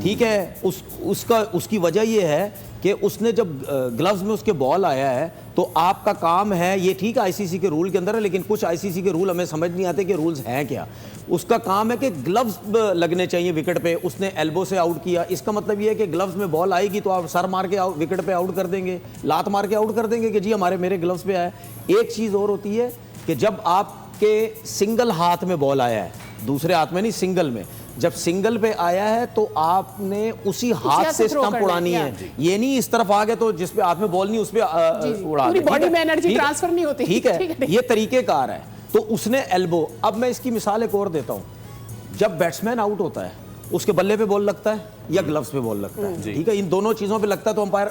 S4: ठीक है। उसकी वजह ये है कि उसने जब ग्लव्स में उसके बॉल आया है तो आपका काम है, ये ठीक है आईसीसी के रूल के अंदर है, लेकिन कुछ आईसीसी के रूल हमें समझ नहीं आते कि रूल्स हैं क्या। उसका काम है कि ग्लव्स लगने चाहिए विकेट पे, उसने एल्बो से आउट किया, इसका मतलब ये है कि ग्लव्स में बॉल आएगी तो आप सर मार के विकेट पे आउट कर देंगे, लात मार के आउट कर देंगे कि जी मेरे ग्लव्स पे आया। एक चीज़ और होती है कि जब आपके सिंगल हाथ में बॉल आया है, दूसरे हाथ में नहीं, सिंगल में, जब सिंगल पे आया है तो आपने उसी हाथ से स्टंप उड़ानी है, ये नहीं इस तरफ आ गए तो जिस पे हाथ में बॉल नहीं उस पे उड़ा,
S3: पूरी बॉडी में एनर्जी ट्रांसफर नहीं होती,
S4: ठीक है। ये तरीकेकार है। तो उसने एल्बो, अब मैं इसकी मिसाल एक और देता हूं, जब बैट्समैन आउट होता है उसके बल्ले पे बॉल लगता है या ग्लव्स पे बॉल लगता है, ठीक है, इन दोनों चीजों पे लगता है तो अंपायर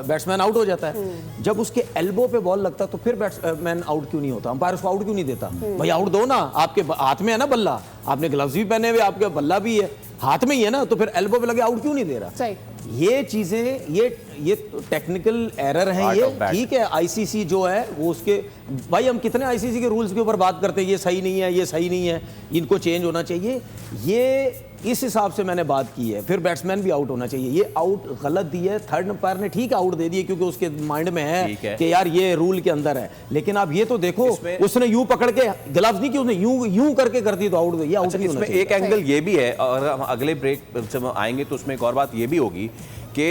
S4: बैट्समैन आउट हो जाता है। जब उसके एल्बो पे बॉल लगता है तो फिर बैट्समैन आउट क्यों नहीं होता, अंपायर उसको आउट क्यों नहीं देता? भाई आउट दो ना, आपके हाथ में है ना बल्ला, आपने ग्लव्स भी पहने हुए, आपका बल्ला भी है हाथ में ही है ना, तो फिर एल्बो पे लगे आउट क्यों नहीं दे रहा?
S3: सही।
S4: ये चीजें ये टेक्निकल एरर है ये, ठीक है। आईसीसी जो है वो उसके, भाई हम कितने आईसीसी के रूल्स के ऊपर बात करते हैं, ये सही नहीं है, ये सही नहीं है, इनको चेंज होना चाहिए, ये इस हिसाब से मैंने बात की है। फिर बैट्समैन भी आउट होना चाहिए, ये आउट गलत दी है, थर्ड अंपायर ने ठीक आउट दे दिए क्योंकि उसके माइंड में है कि यार ये रूल के अंदर है, लेकिन आप ये तो देखो उसने यूं पकड़ के ग्लव्स नहीं कि उसने यूं करके कर दी तो आउट, ये आउट नहीं होना चाहिए।
S2: एक एंगल ये भी है, और हम अगले ब्रेक जब आएंगे तो उसमें एक और बात ये भी होगी कि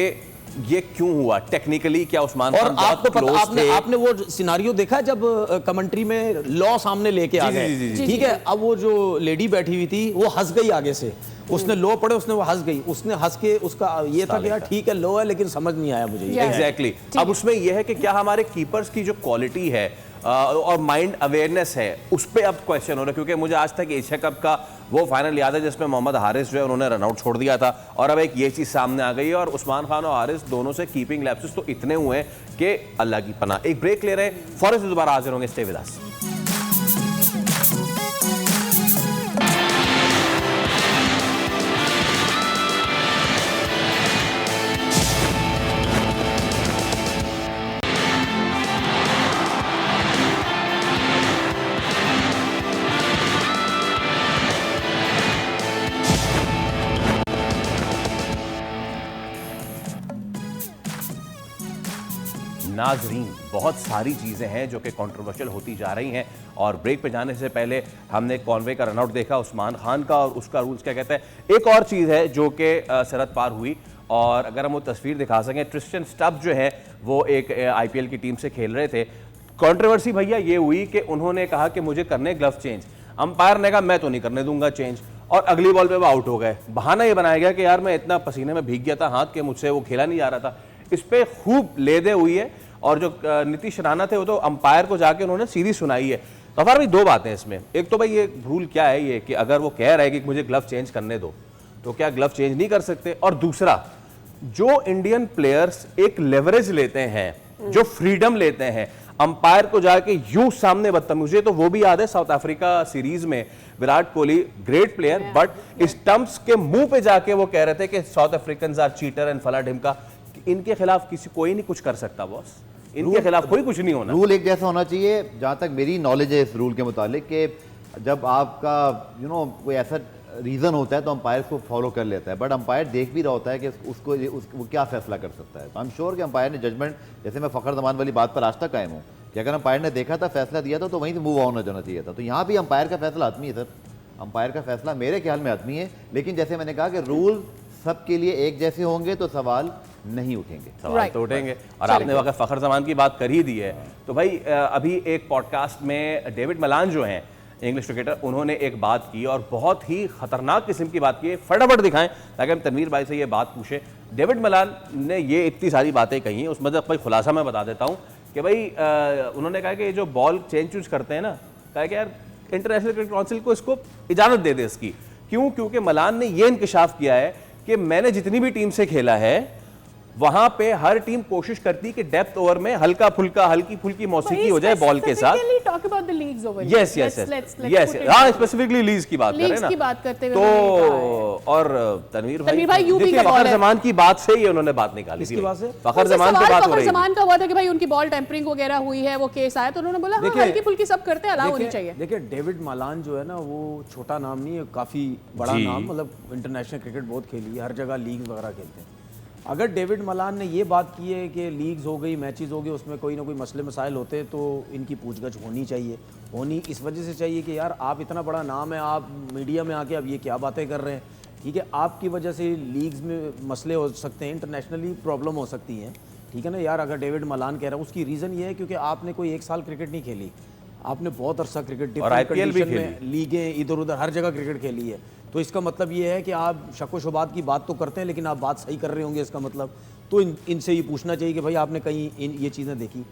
S2: ये क्यों हुआ टेक्निकली, क्या उस्मान खान
S4: आपको पता, आपने वो सिनारियो देखा जब कमेंट्री में लॉ सामने लेके आ गए, ठीक है। अब वो जो लेडी बैठी हुई थी वो हंस गई आगे से, उसने लो पड़े, उसने वो हंस गई, उसने हंस के उसका ये था कि यार ठीक है लो है लेकिन समझ नहीं आया मुझे।
S2: एग्जैक्टली। अब उसमें यह है कि क्या हमारे कीपर्स की जो क्वालिटी है और माइंड अवेयरनेस है उस पर अब क्वेश्चन हो रहा है, क्योंकि मुझे आज तक एशिया कप का वो फाइनल याद है जिसमें मोहम्मद हारिस जो है उन्होंने रनआउट छोड़ दिया था, और अब एक ये चीज़ सामने आ गई है, और उस्मान खान और हारिस दोनों से कीपिंग लैप्सेस तो इतने हुए हैं कि अल्लाह की पनाह। एक ब्रेक ले रहे हैं, फौरन से दोबारा हाजिर होंगे, स्टे विद अस। नाजरीन, बहुत सारी चीज़ें हैं जो कि कंट्रोवर्शियल होती जा रही हैं, और ब्रेक पे जाने से पहले हमने कॉन्वे का रनआउट देखा उस्मान खान का, और उसका रूल्स क्या कहता है। एक और चीज़ है जो कि सरहद पार हुई, और अगर हम वो तस्वीर दिखा सकें, ट्रिस्टन स्टब जो है वो एक IPL की टीम से खेल रहे थे। कंट्रोवर्सी भैया ये हुई कि उन्होंने कहा कि मुझे करने ग्लव्स चेंज, अंपायर ने कहा मैं तो नहीं करने दूंगा चेंज, और अगली बॉल पे वो आउट हो गए। बहाना ये बनाया गया कि यार मैं इतना पसीने में भीग गया था हाथ के, मुझसे वो खेला नहीं जा रहा था। इस पर खूब लेदे हुई है, और जो नीतीश राणा थे वो तो अंपायर को जाके उन्होंने सीधी सुनाई है। गफ्फार भाई, दो बातें इसमें, एक तो भाई ये रूल क्या है ये कि अगर वो कह रहा है कि मुझे ग्लव चेंज करने दो तो क्या ग्लव चेंज नहीं कर सकते, और दूसरा जो इंडियन प्लेयर्स एक लेवरेज लेते हैं, जो फ्रीडम लेते हैं, अंपायर को जाके यूं सामने बदतमीजी, तो वो भी याद है साउथ अफ्रीका सीरीज में Virat Kohli great player but stumps के मुंह पे जाके वो कह रहे थे कि South African are cheater and फला ढिमका, इनके खिलाफ कोई नहीं कुछ कर सकता बॉस, इनके खिलाफ कोई कुछ नहीं होना।
S5: रूल एक जैसा होना चाहिए, जहां तक मेरी नॉलेज है इस रूल के मुतालिक, कि जब आपका कोई ऐसा रीज़न होता है तो अंपायर को फॉलो कर लेता है, बट अंपायर देख भी रहा होता है कि वो क्या फैसला कर सकता है। तो आई एम श्योर कि अंपायर ने जजमेंट, जैसे मैं फ़खर ज़मान वाली बात पर आज तक कायम हूँ कि अगर अंपायर ने देखा था, फैसला दिया था, तो वहीं से मूव ऑन हो जाना चाहिए था। तो यहाँ भी अंपायर का फैसला आदमी है सर, अंपायर का फैसला मेरे ख्याल में आदमी है, लेकिन जैसे मैंने कहा कि रूल सबके लिए एक जैसे होंगे तो सवाल नहीं उठेंगे,
S2: सवाल तो उठेंगे। और आपने वक्त फ़खर ज़मान की बात कर ही दी है, तो भाई अभी एक पॉडकास्ट में डेविड मलान जो हैं इंग्लिश क्रिकेटर, उन्होंने एक बात की और बहुत ही खतरनाक किस्म की बात की है। फटाफट दिखाएं ताकि हम तनवीर भाई से ये बात पूछें। डेविड मलान ने ये इतनी सारी बातें कही हैं, उसमें कोई खुलासा मैं बता देता हूँ कि भाई उन्होंने कहा कि ये जो बॉल चेंज चूज करते हैं ना, कहा कि यार इंटरनेशनल क्रिकेट काउंसिल को इसको इजाज़त दे दे इसकी। क्यों? क्योंकि मलान ने ये इंकशाफ किया है कि मैंने जितनी भी टीम से खेला है वहां पे हर टीम कोशिश करती कि डेप्थ ओवर में हल्का फुल्का हल्की फुल्की मौसीकी हो जाए बॉल के साथ। यस यस यस, हाँ स्पेसिफिकली लीज की बात कर रहे हैं ना, तो और तनवीर भाई देखिए फखर जमान की बात से ही उन्होंने बात निकाली थी। फखर जमान पे बात हो रही है,
S3: जमान का हुआ था कि भाई उनकी बॉल टेम्परिंग वगैरह हुई है, वो केस आया तो उन्होंने बोला हाँ, हल्की फुल्की सब करते हैं, अलाउ होनी चाहिए।
S4: देखिए डेविड मलान जो है ना वो छोटा नाम नहीं है, काफी बड़ा नाम, मतलब इंटरनेशनल क्रिकेट बहुत खेली है, हर जगह लीग वगैरह खेलते हैं। अगर डेविड मलान ने ये बात की है कि लीग्स हो गई, मैचेस हो गए, उसमें कोई ना कोई मसले मसाइल होते तो इनकी पूछगछ होनी चाहिए। होनी इस वजह से चाहिए कि यार आप इतना बड़ा नाम है, आप मीडिया में आके अब ये क्या बातें कर रहे हैं, ठीक है, आपकी वजह से लीग्स में मसले हो सकते हैं, इंटरनेशनली प्रॉब्लम हो सकती है, ठीक है ना यार। अगर डेविड मलान कह रहा है, उसकी रीज़न ये है क्योंकि आपने कोई 1 साल क्रिकेट नहीं खेली, आपने बहुत अरसा क्रिकेट डिफरेंट कंडीशन में लीगें इधर उधर हर जगह क्रिकेट खेली है, तो इसका मतलब ये है कि आप शक व शुबात की बात तो करते हैं लेकिन आप बात सही कर रहे होंगे, इसका मतलब तो इनसे ये पूछना चाहिए कि भाई आपने कहीं ये चीज़ें देखी।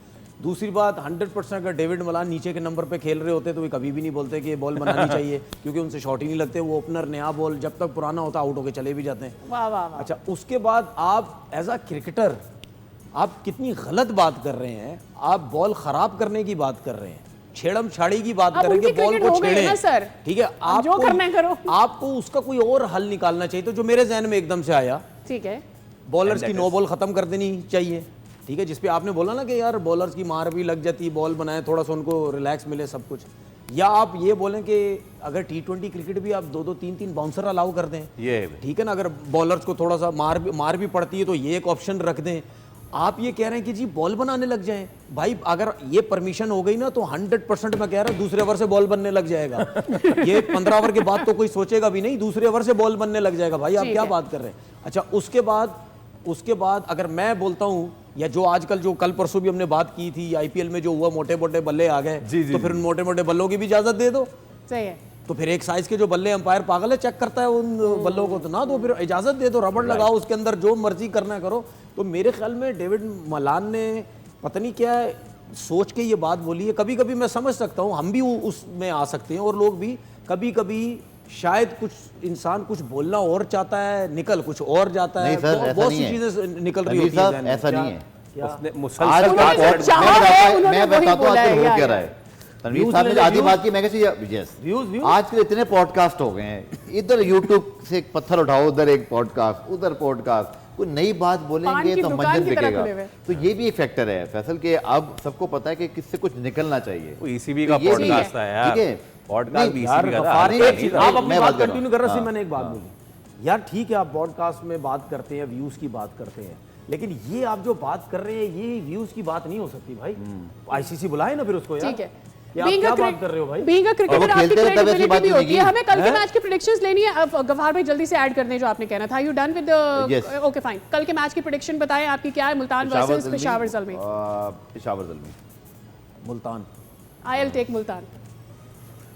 S4: दूसरी बात 100% अगर डेविड मलान नीचे के नंबर पे खेल रहे होते तो वे कभी भी नहीं बोलते कि बॉल बनानी चाहिए क्योंकि उनसे शॉट ही नहीं लगते, वो ओपनर नया बॉल जब तक पुराना होता आउट होकर चले भी जाते हैं।
S3: वाह वाह वाह।
S4: अच्छा, उसके बाद आप एज अ क्रिकेटर आप कितनी गलत बात कर रहे हैं, आप बॉल खराब करने की बात कर रहे हैं, छेड़म छाड़ी की बात करेंगे, बॉल को छेड़े, ठीक है, आप
S3: जो करना करो,
S4: आपको उसका कोई और हल निकालना चाहिए। तो जो मेरे जहन में एकदम से आया,
S3: ठीक है,
S4: बॉलर्स की नो बॉल खत्म कर देनी चाहिए, ठीक है, जिसपे आपने बोला ना कि यार बॉलर्स की मार भी लग जाती, बॉल बनाए थोड़ा सा उनको रिलैक्स मिले सब कुछ। या आप ये बोलें कि अगर T20 क्रिकेट भी आप 2-2 3-3 बाउंसर अलाउ कर दें, ये ठीक है ना, अगर बॉलर्स को थोड़ा सा मार भी पड़ती है तो ये एक ऑप्शन रख दें। आप ये कह रहे हैं कि जी बॉल बनाने लग जाएं, भाई अगर ये परमिशन हो गई ना तो 100% मैं कह रहा हूं दूसरे ओवर से बॉल बनने लग जाएगा। ये 15 ओवर के बाद तो कोई सोचेगा भी नहीं, दूसरे ओवर से बॉल बनने लग जाएगा। भाई आप क्या बात कर रहे हैं। अच्छा, उसके बाद अगर मैं बोलता हूं, या जो आजकल जो कल परसों भी हमने बात की थी IPL में जो हुआ, मोटे मोटे बल्ले आ गए, तो फिर मोटे मोटे बल्लों की भी इजाजत दे दो।
S3: सही है,
S4: तो फिर एक साइज के जो बल्ले अंपायर पागल है, चेक करता है उन बल्लों को, तो ना दो, फिर इजाजत दे दो, रबड़ लगाओ उसके अंदर, जो मर्जी करना करो। तो मेरे ख्याल में डेविड मलान ने पता नहीं क्या सोच के ये बात बोली है। कभी कभी मैं समझ सकता हूँ, हम भी उसमें आ सकते हैं, और लोग भी कभी कभी शायद कुछ इंसान कुछ बोलना और चाहता है, निकल कुछ और जाता है, बहुत सी चीजें निकल रही होती है।
S5: ऐसा नहीं है,
S3: मैं बताता हूँ
S5: हो क्या रहा है। तनवीर साहब ने आधी बात की, मैं कहती आजकल इतने पॉडकास्ट हो गए हैं, इधर यूट्यूब से एक पत्थर उठाओ, उधर एक पॉडकास्ट, उधर पॉडकास्ट, कोई नई बात बोलेंगे तो मंजर दिखेगा। तो ये भी एक फैक्टर है फैसल के, अब सबको पता है कि किससे कुछ निकलना चाहिए।
S2: ECB का पॉडकास्ट है यार,
S5: ठीक है,
S2: पॉडकास्ट भी
S4: आप अपनी बात कंटिन्यू कर रहे थे, मैंने एक बात बोली यार, ठीक है आप पॉडकास्ट में बात करते हैं, व्यूज की बात करते हैं, लेकिन ये आप जो बात कर रहे हैं ये व्यूज की बात नहीं हो सकती भाई। ICC बुलाए ना फिर उसको यार,
S3: ठीक है,
S4: क्या बात कर रहे हो भाई।
S3: बीइंग अ क्रिकेटर आपकी क्रेडिबिलिटी भी होती है। हमें कल के मैच की प्रेडिक्शंस लेनी है। अब गफार भाई जल्दी से ऐड कर दें जो आपने कहना था। You done with the okay fine, कल के मैच की प्रेडिक्शन बताएं आपकी क्या है। Multan versus Peshawar Zalmi.
S5: Peshawar Zalmi,
S3: Multan. I will take Multan.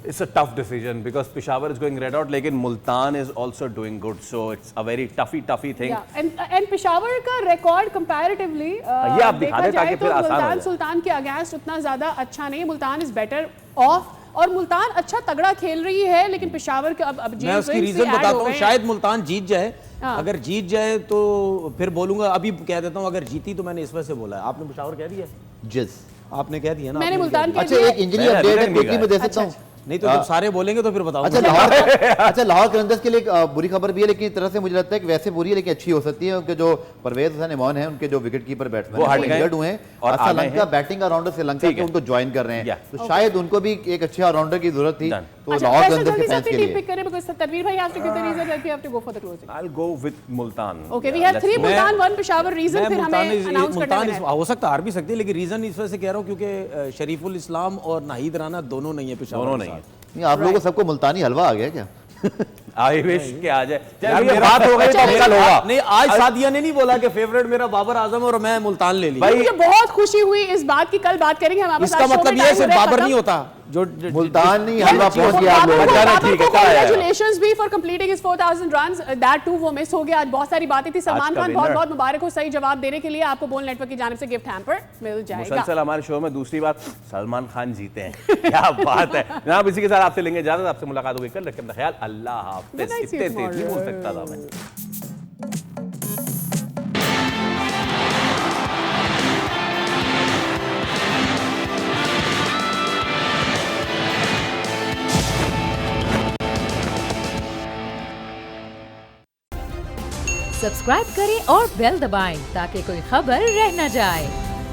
S2: It's a tough decision because Peshawar is going red out, लेकिन Multan is also doing good, so it's a very toughy thing.
S3: Yeah, and Peshawar का record comparatively
S2: ये आप दिखा दें ताकि फिर आसान हो जाए।
S3: सुल्तान के अगेंस्ट उतना ज्यादा अच्छा नहीं है, मुल्तान इज बेटर ऑफ, और मुल्तान अच्छा तगड़ा खेल रही है, लेकिन पेशावर के अब
S4: मैं उसकी रीजन बताता हूँ, शायद मुल्तान जीत जाए। अगर जीत जाए तो फिर बोलूंगा, अभी कह देता हूँ अगर जीती तो मैंने इस वजह से बोला है। आपने पेशावर कह दिया,
S5: जिस आपने
S4: कह दिया ना,
S3: मैंने मुल्तान कह
S5: दिया। अच्छा, एक इंजरी अपडेट है, क्विकली में दे सकता हूँ।
S4: नहीं तो जब सारे बोलेंगे तो फिर बताओ।
S5: अच्छा, लाहौर कलंदर्स के लिए बुरी खबर भी है, लेकिन एक तरह से मुझे लगता है कि वैसे बुरी है लेकिन अच्छी हो सकती है। उनके जो परवेज हसन इमाम हैं, उनके जो विकेट कीपर बैट्समैन इंजर्ड हुए हैं, और श्रीलंका बैटिंग ऑलराउंडर श्रीलंका के उनको ज्वाइन कर रहे हैं, तो शायद उनको भी एक अच्छे ऑलराउंडर की जरूरत थी। तो लाहौर कलंदर्स के फैंस के लिए
S3: तनवीर भाई have to give the reason that we have to go for the closing.
S2: I will go with Multan.
S3: Okay, we have 3 Multan 1 Peshawar. Reason फिर हमें अनाउंस करना है।
S4: हो सकता हार भी सकती है, लेकिन रीजन इस वजह से कह रहा हूं क्योंकि शरीफुल इस्लाम और नाहिद राना दोनों नहीं है पेशावर,
S2: दोनों नहीं है।
S5: नहीं, आप लोगों को सबको मुल्तानी हलवा आ गया क्या?
S2: आई विश के आ जाए। बात हो गई तो कल होगा।
S4: नहीं, आज सादिया ने नहीं बोला कि फेवरेट मेरा बाबर आजम और मैं मुल्तान ले ली।
S3: मुझे बहुत खुशी हुई इस बात की, कल बात करेंगे हम।
S4: इसका मतलब ये सिर्फ बाबर नहीं होता, जो
S5: मुल्तान नहीं हलवा पहुंच गया आप लोगों को।
S2: ठीक है,
S3: कांग्रेचुलेशंस भी for completing his 4000 runs, that too वो मिस हो गया। आज बहुत सारी बातें थी। सलमान खान बहुत बहुत मुबारक हो सही जवाब देने के लिए। आपको बोल नेटवर्क की जानिब से गिफ्ट हैम्पर मिल जाएगा।
S2: मुसलसल हमारे शो में दूसरी बार सलमान खान जीते हैं, क्या बात है जनाब। इसी के साथ आपसे लेंगे इजाजत, आपसे मुलाकात होगी कल। रखें अपना ख्याल, अल्लाह हाफिज़। इतने तेज नहीं बोल सकता था मैं।
S1: सब्सक्राइब करें और बेल दबाएं ताकि कोई खबर रह न जाए।